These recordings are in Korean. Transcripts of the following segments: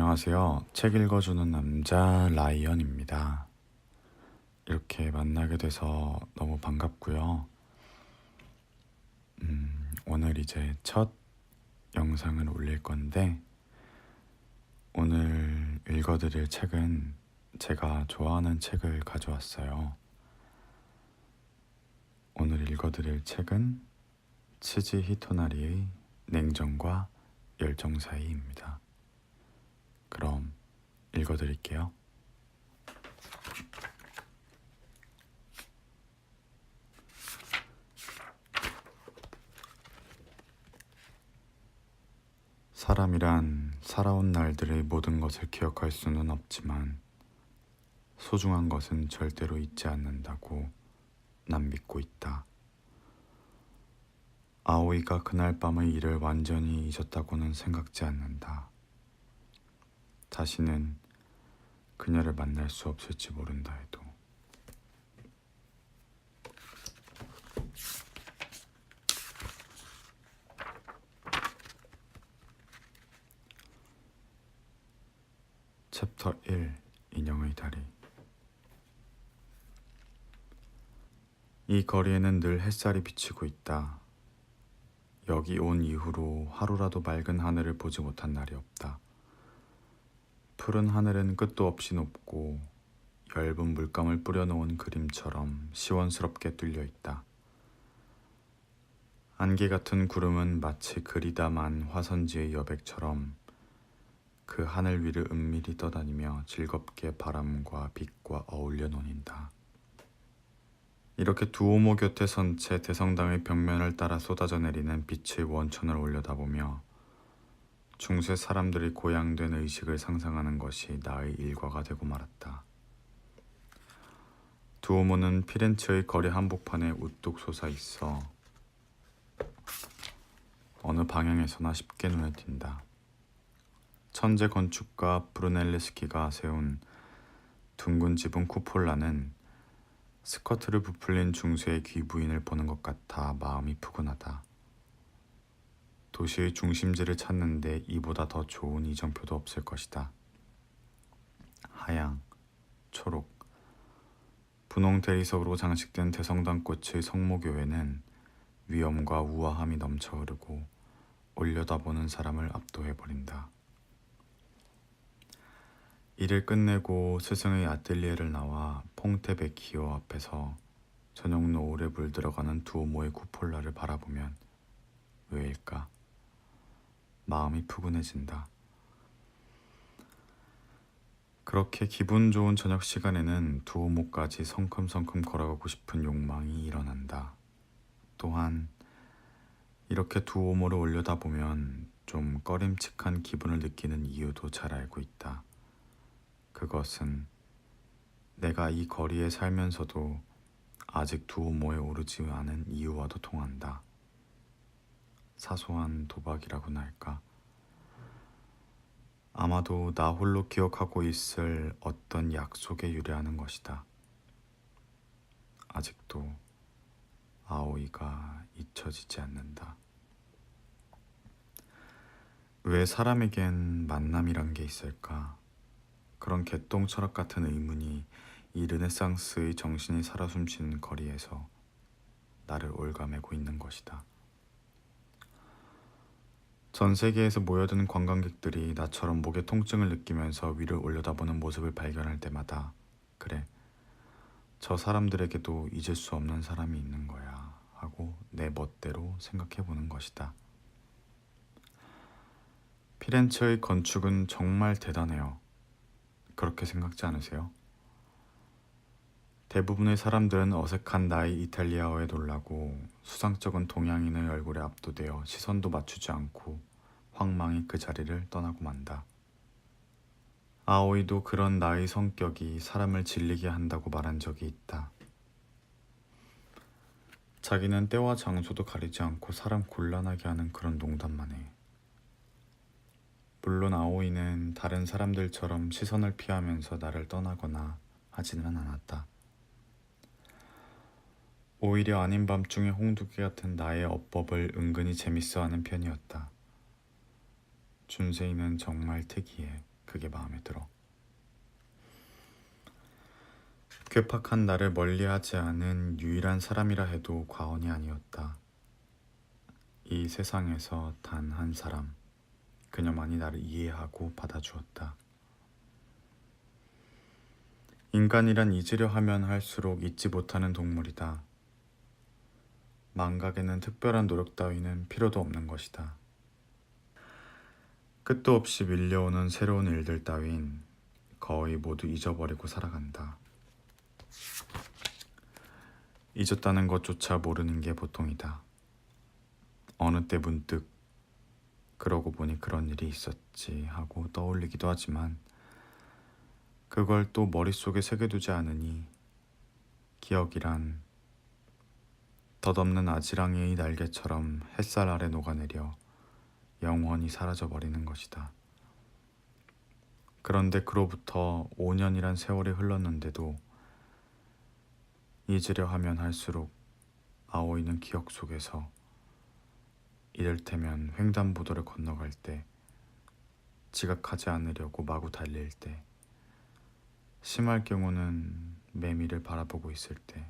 안녕하세요. 책 읽어주는 남자 라이언입니다. 이렇게 만나게 돼서 너무 반갑고요. 오늘 이제 첫 영상을 올릴 건데, 오늘 읽어드릴 책은 제가 좋아하는 책을 가져왔어요. 오늘 읽어드릴 책은 치지 히토나리의 냉정과 열정 사이입니다. 그럼 읽어드릴게요. 사람이란 살아온 날들의 모든 것을 기억할 수는 없지만 소중한 것은 절대로 잊지 않는다고 난 믿고 있다. 아오이가 그날 밤의 일을 완전히 잊었다고는 생각지 않는다. 다시는 그녀를 만날 수 없을지 모른다 해도. 챕터 1 인형의 다리. 이 거리에는 늘 햇살이 비치고 있다. 여기 온 이후로 하루라도 맑은 하늘을 보지 못한 날이 없다. 푸른 하늘은 끝도 없이 높고 엷은 물감을 뿌려놓은 그림처럼 시원스럽게 뚫려 있다. 안개 같은 구름은 마치 그리다만 화선지의 여백처럼 그 하늘 위를 은밀히 떠다니며 즐겁게 바람과 빛과 어울려 논인다. 이렇게 두오모 곁에 선 채 대성당의 벽면을 따라 쏟아져 내리는 빛의 원천을 올려다보며 중세 사람들이 고양된 의식을 상상하는 것이 나의 일과가 되고 말았다. 두오모는 피렌체의 거리 한복판에 우뚝 솟아 있어 어느 방향에서나 쉽게 눈에 띈다. 천재 건축가 브루넬레스키가 세운 둥근 지붕 쿠폴라는 스커트를 부풀린 중세의 귀부인을 보는 것 같아 마음이 푸근하다. 도시의 중심지를 찾는데 이보다 더 좋은 이정표도 없을 것이다. 하양, 초록, 분홍 대리석으로 장식된 대성당꽃의 성모교회는 위엄과 우아함이 넘쳐 흐르고 올려다보는 사람을 압도해버린다. 일을 끝내고 스승의 아틀리에를 나와 퐁테베키오 앞에서 저녁 노을에 물들어가는 두오모의 쿠폴라를 바라보면 왜일까? 마음이 푸근해진다. 그렇게 기분 좋은 저녁 시간에는 두오모까지 성큼성큼 걸어가고 싶은 욕망이 일어난다. 또한 이렇게 두오모를 올려다보면 좀 꺼림칙한 기분을 느끼는 이유도 잘 알고 있다. 그것은 내가 이 거리에 살면서도 아직 두오모에 오르지 않은 이유와도 통한다. 사소한 도박이라고나 할까? 아마도 나 홀로 기억하고 있을 어떤 약속에 유래하는 것이다. 아직도 아오이가 잊혀지지 않는다. 왜 사람에겐 만남이란 게 있을까? 그런 개똥철학 같은 의문이 이 르네상스의 정신이 살아 숨쉬는 거리에서 나를 올가매고 있는 것이다. 전 세계에서 모여든 관광객들이 나처럼 목에 통증을 느끼면서 위를 올려다보는 모습을 발견할 때마다 그래, 저 사람들에게도 잊을 수 없는 사람이 있는 거야 하고 내 멋대로 생각해보는 것이다. 피렌체의 건축은 정말 대단해요. 그렇게 생각지 않으세요? 대부분의 사람들은 어색한 나의 이탈리아어에 놀라고 수상쩍은 동양인의 얼굴에 압도되어 시선도 맞추지 않고 황망히 그 자리를 떠나고 만다. 아오이도 그런 나의 성격이 사람을 질리게 한다고 말한 적이 있다. 자기는 때와 장소도 가리지 않고 사람 곤란하게 하는 그런 농담만 해. 물론 아오이는 다른 사람들처럼 시선을 피하면서 나를 떠나거나 하지는 않았다. 오히려 아닌 밤중에 홍두깨 같은 나의 어법을 은근히 재밌어하는 편이었다. 준세이는 정말 특이해. 그게 마음에 들어. 괴팍한 나를 멀리하지 않은 유일한 사람이라 해도 과언이 아니었다. 이 세상에서 단 한 사람, 그녀만이 나를 이해하고 받아주었다. 인간이란 잊으려 하면 할수록 잊지 못하는 동물이다. 망각에는 특별한 노력 따위는 필요도 없는 것이다. 끝도 없이 밀려오는 새로운 일들 따윈 거의 모두 잊어버리고 살아간다. 잊었다는 것조차 모르는 게 보통이다. 어느 때 문득 그러고 보니 그런 일이 있었지 하고 떠올리기도 하지만 그걸 또 머릿속에 새겨두지 않으니 기억이란 덧없는 아지랑이의 날개처럼 햇살 아래 녹아내려 영원히 사라져버리는 것이다. 그런데 그로부터 5년이란 세월이 흘렀는데도 잊으려 하면 할수록 아오이는 기억 속에서 이를테면 횡단보도를 건너갈 때, 지각하지 않으려고 마구 달릴 때, 심할 경우는 매미를 바라보고 있을 때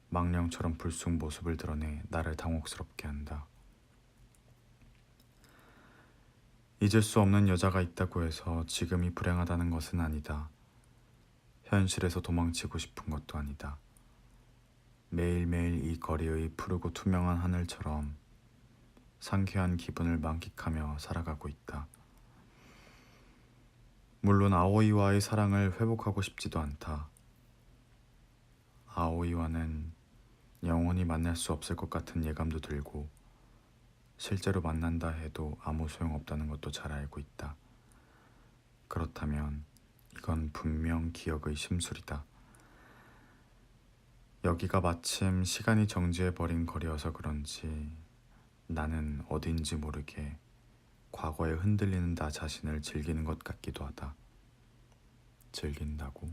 망령처럼 불쑥 모습을 드러내 나를 당혹스럽게 한다. 잊을 수 없는 여자가 있다고 해서 지금이 불행하다는 것은 아니다. 현실에서 도망치고 싶은 것도 아니다. 매일매일 이 거리의 푸르고 투명한 하늘처럼 상쾌한 기분을 만끽하며 살아가고 있다. 물론 아오이와의 사랑을 회복하고 싶지도 않다. 아오이와는 영원히 만날 수 없을 것 같은 예감도 들고 실제로 만난다 해도 아무 소용없다는 것도 잘 알고 있다. 그렇다면 이건 분명 기억의 심술이다. 여기가 마침 시간이 정지해버린 거리여서 그런지 나는 어딘지 모르게 과거에 흔들리는 나 자신을 즐기는 것 같기도 하다. 즐긴다고?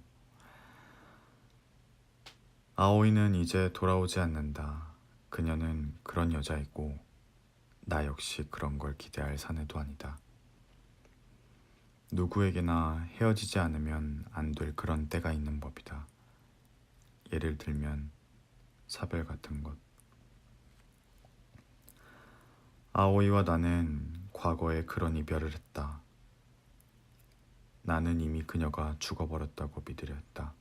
아오이는 이제 돌아오지 않는다. 그녀는 그런 여자이고 나 역시 그런 걸 기대할 사내도 아니다. 누구에게나 헤어지지 않으면 안 될 그런 때가 있는 법이다. 예를 들면 사별 같은 것. 아오이와 나는 과거에 그런 이별을 했다. 나는 이미 그녀가 죽어버렸다고 믿으려 했다.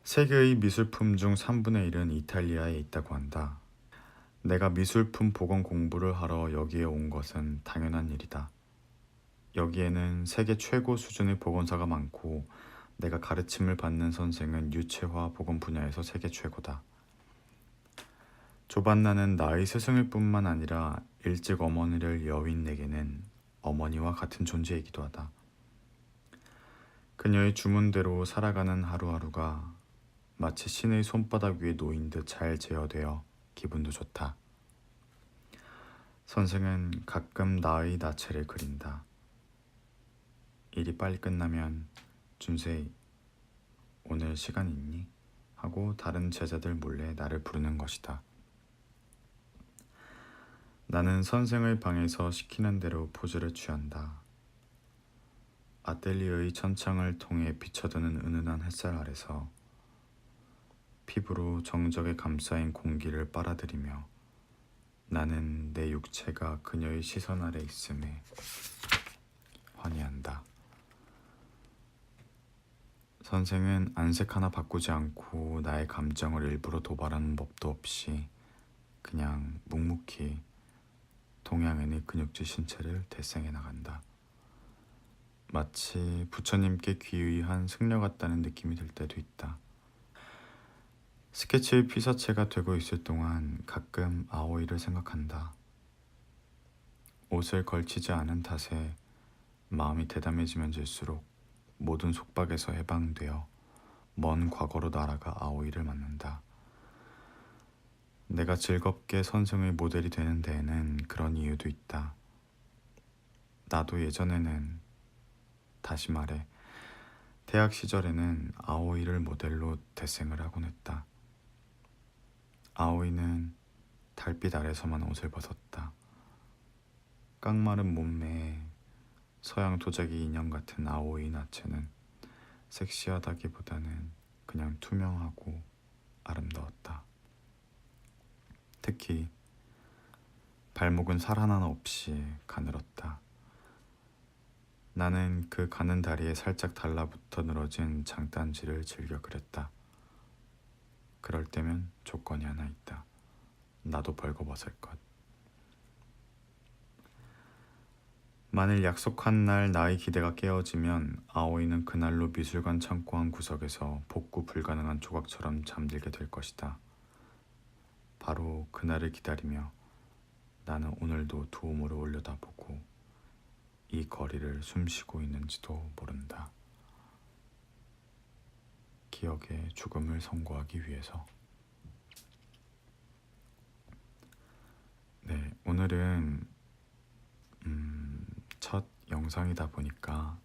세계의 미술품 중 3분의 1은 이탈리아에 있다고 한다. 내가 미술품 복원 공부를 하러 여기에 온 것은 당연한 일이다. 여기에는 세계 최고 수준의 복원사가 많고 내가 가르침을 받는 선생은 유체화 복원 분야에서 세계 최고다. 조반나는 나의 스승일 뿐만 아니라 일찍 어머니를 여윈 내게는 어머니와 같은 존재이기도 하다. 그녀의 주문대로 살아가는 하루하루가 마치 신의 손바닥 위에 놓인 듯 잘 제어되어 기분도 좋다. 선생은 가끔 나의 나체를 그린다. 일이 빨리 끝나면 준세이 오늘 시간 있니? 하고 다른 제자들 몰래 나를 부르는 것이다. 나는 선생의 방에서 시키는 대로 포즈를 취한다. 아텔리에의 천창을 통해 비쳐드는 은은한 햇살 아래서 피부로 정적에 감싸인 공기를 빨아들이며 나는 내 육체가 그녀의 시선 아래 있음에 환희한다. 선생은 안색 하나 바꾸지 않고 나의 감정을 일부러 도발하는 법도 없이 그냥 묵묵히 동양인의 근육질 신체를 대생해 나간다. 마치 부처님께 귀의한 승려 같다는 느낌이 들 때도 있다. 스케치의 피사체가 되고 있을 동안 가끔 아오이를 생각한다. 옷을 걸치지 않은 탓에 마음이 대담해지면 질수록 모든 속박에서 해방되어 먼 과거로 날아가 아오이를 만난다. 내가 즐겁게 선생의 모델이 되는 데에는 그런 이유도 있다. 나도 예전에는, 다시 말해 대학 시절에는 아오이를 모델로 대생을 하곤 했다. 아오이는 달빛 아래서만 옷을 벗었다. 깡마른 몸매에 서양 도자기 인형 같은 아오이 나체는 섹시하다기보다는 그냥 투명하고 아름다웠다. 특히 발목은 살 하나 없이 가늘었다. 나는 그 가는 다리에 살짝 달라붙어 늘어진 장단지를 즐겨 그렸다. 그럴 때면 조건이 하나 있다. 나도 벌거벗을 것. 만일 약속한 날 나의 기대가 깨어지면 아오이는 그날로 미술관 창고 한 구석에서 복구 불가능한 조각처럼 잠들게 될 것이다. 바로 그날을 기다리며 나는 오늘도 두음으로 올려다보고 이 거리를 숨쉬고 있는지도 모른다. 기억의 죽음을 선고하기 위해서. 네, 오늘은 첫 영상이다 보니까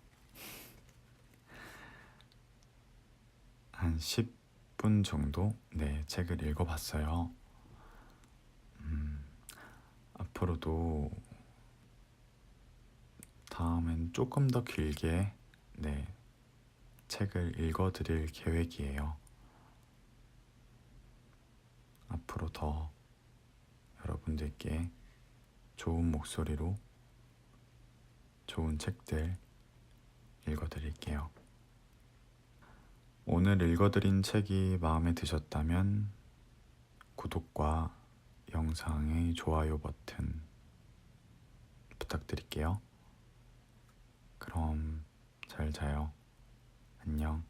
한 10분 정도 책을 읽어봤어요. 앞으로도 다음엔 조금 더 길게 책을 읽어드릴 계획이에요. 앞으로 더 여러분들께 좋은 목소리로 좋은 책들 읽어드릴게요. 오늘 읽어드린 책이 마음에 드셨다면 구독과 영상의 좋아요 버튼 부탁드릴게요. 그럼 잘 자요. 안녕.